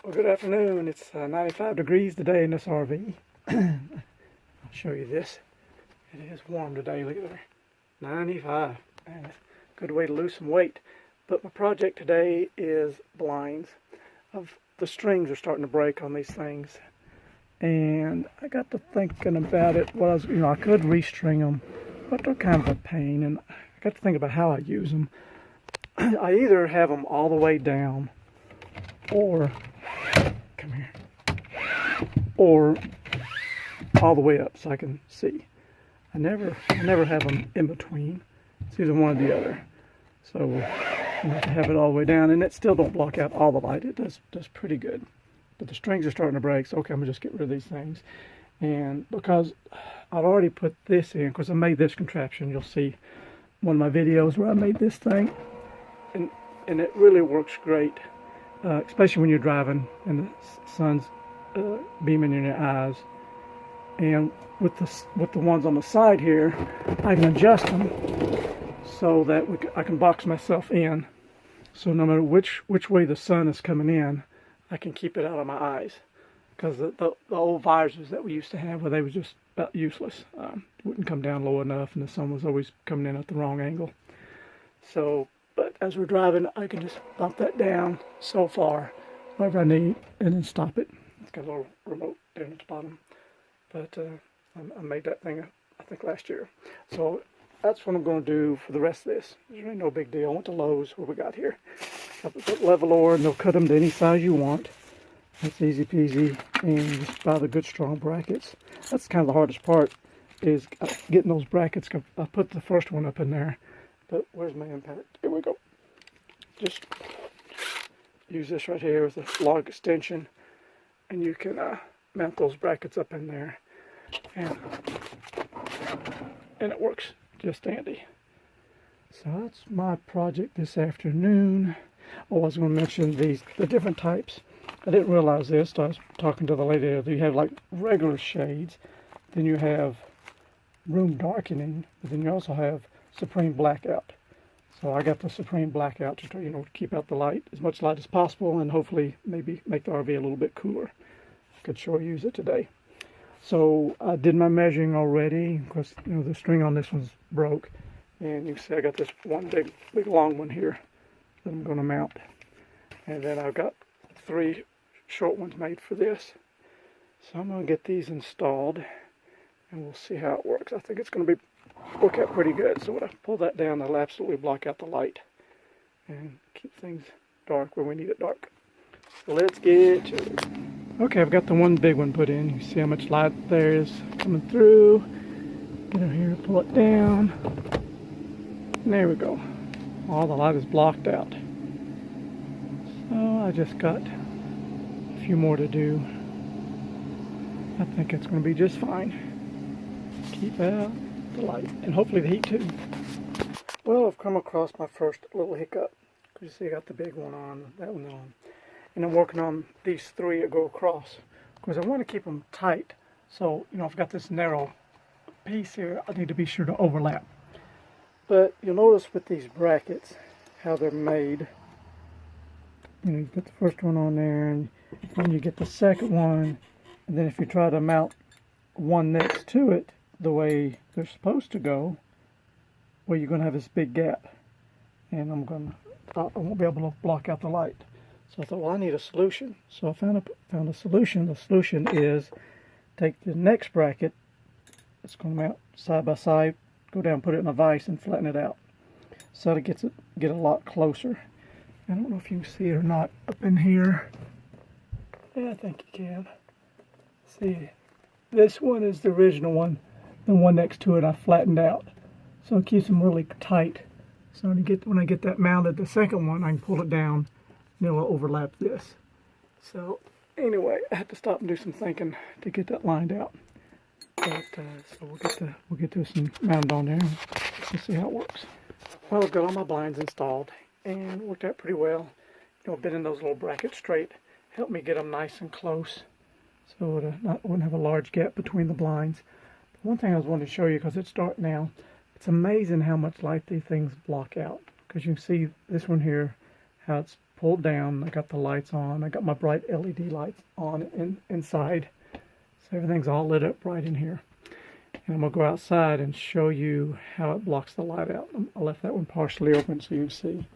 Well, good afternoon. It's 95 degrees today in this RV. I'll show you this. It is warm today. Look at there. 95. And it's a good way to lose some weight. But my project today is blinds. The strings are starting to break on these things. And I got to thinking about it. I could restring them, but they're kind of a pain. And I got to think about how I use them. I either have them all the way down or or all the way up so I can see. I never have them in between. It's either one or the other. So you have to have it all the way down, and it still don't block out all the light. It does pretty good. But the strings are starting to break, so okay, I'm gonna just get rid of these things. And because I've already put this in, because I made this contraption, you'll see one of my videos where I made this thing, and it really works great, especially when you're driving and the sun's beaming in your eyes. And with the ones on the side here, I can adjust them so that I can box myself in. So no matter which way the sun is coming in, I can keep it out of my eyes. Because the old visors that we used to have, they were just about useless. Wouldn't come down low enough, and the sun was always coming in at the wrong angle. So, but as we're driving, I can just bump that down so far, whatever I need, and then stop it. It's got a little remote down at the bottom. But I made that thing, I think, last year. So that's what I'm going to do for the rest of this. There's really no big deal. I went to Lowe's, what we got here. I put Levelor, and they'll cut them to any size you want. That's easy peasy. And just buy the good strong brackets. That's kind of the hardest part, is getting those brackets. I put the first one up in there. But where's my impact? Here we go. Just use this right here with a log extension, and you can mount those brackets up in there, and it works just dandy. So that's my project this afternoon. Oh, I was going to mention the different types. I didn't realize this. I was talking to the lady. You have like regular shades, then you have room darkening, but then you also have Supreme Blackout. So I got the Supreme Blackout to try, to keep out the light, as much light as possible, and hopefully maybe make the RV a little bit cooler. I could sure use it today. So I did my measuring already. Of course, the string on this one's broke, and you can see I got this one big long one here that I'm going to mount, and then I've got 3 short ones made for this. So I'm going to get these installed, and we'll see how it works. I think it's going to work out pretty good. So when I pull that down, it'll absolutely block out the light and keep things dark where we need it dark. So let's get to it. Okay, I've got the one big one put in. You see how much light there is coming through. Get in here, pull it down. And there we go. All the light is blocked out. So I just got a few more to do. I think it's going to be just fine. Keep out the light, and hopefully the heat too. Well, I've come across my first little hiccup. You see I got the big one on, that one on. And I'm working on these 3 that go across, because I want to keep them tight. So, I've got this narrow piece here I need to be sure to overlap. But you'll notice with these brackets how they're made. You get the first one on there, and then you get the second one, and then if you try to mount one next to it the way they're supposed to go, well, you're going to have this big gap, and I won't be able to block out the light. So I thought, well, I need a solution. So I found a solution. The solution is take the next bracket, it's going to mount side by side, go down, put it in a vise, and flatten it out, so it get a lot closer. I don't know if you can see it or not up in here. Yeah, I think you can. See, this one is the original one. The one next to it I flattened out, so it keeps them really tight. So when I get that mounted, the second one, I can pull it down, and it'll overlap this. So anyway, I had to stop and do some thinking to get that lined out. But so we'll get this mounted on there, and we'll see how it works. Well, I've got all my blinds installed, and it worked out pretty well. Bending those little brackets straight helped me get them nice and close, so it wouldn't have a large gap between the blinds. One thing I was wanting to show you, because it's dark now, it's amazing how much light these things block out. Because you can see this one here, how it's pulled down. I got the lights on. I got my bright LED lights on inside. So everything's all lit up bright in here. And I'm going to go outside and show you how it blocks the light out. I left that one partially open so you can see.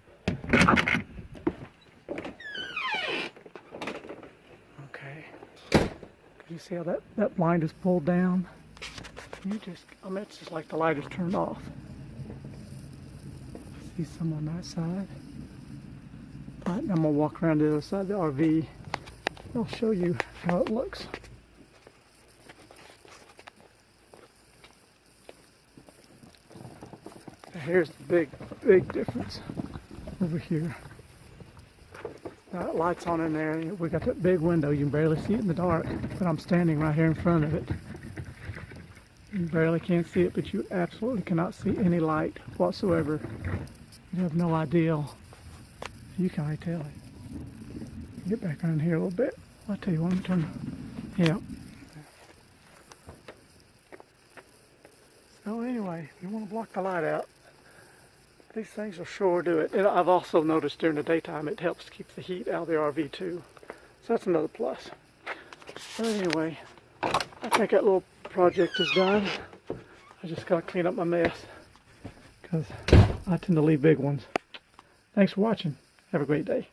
Okay. You see how that blind is pulled down? It's just like the light is turned off. See some on that side. All right, now I'm going to walk around to the other side of the RV. I'll show you how it looks. Here's the big difference over here. Now, lights on in there. We got that big window. You can barely see it in the dark, but I'm standing right here in front of it. You barely can't see it, but you absolutely cannot see any light whatsoever. You have no idea. You can already tell it. Get back on here a little bit. I'll tell you what, I'm turn. Yeah. So anyway, if you want to block the light out, these things will sure do it. And I've also noticed during the daytime it helps keep the heat out of the RV too. So that's another plus. But anyway, I think that little project is done. I just gotta clean up my mess because I tend to leave big ones. Thanks for watching. Have a great day.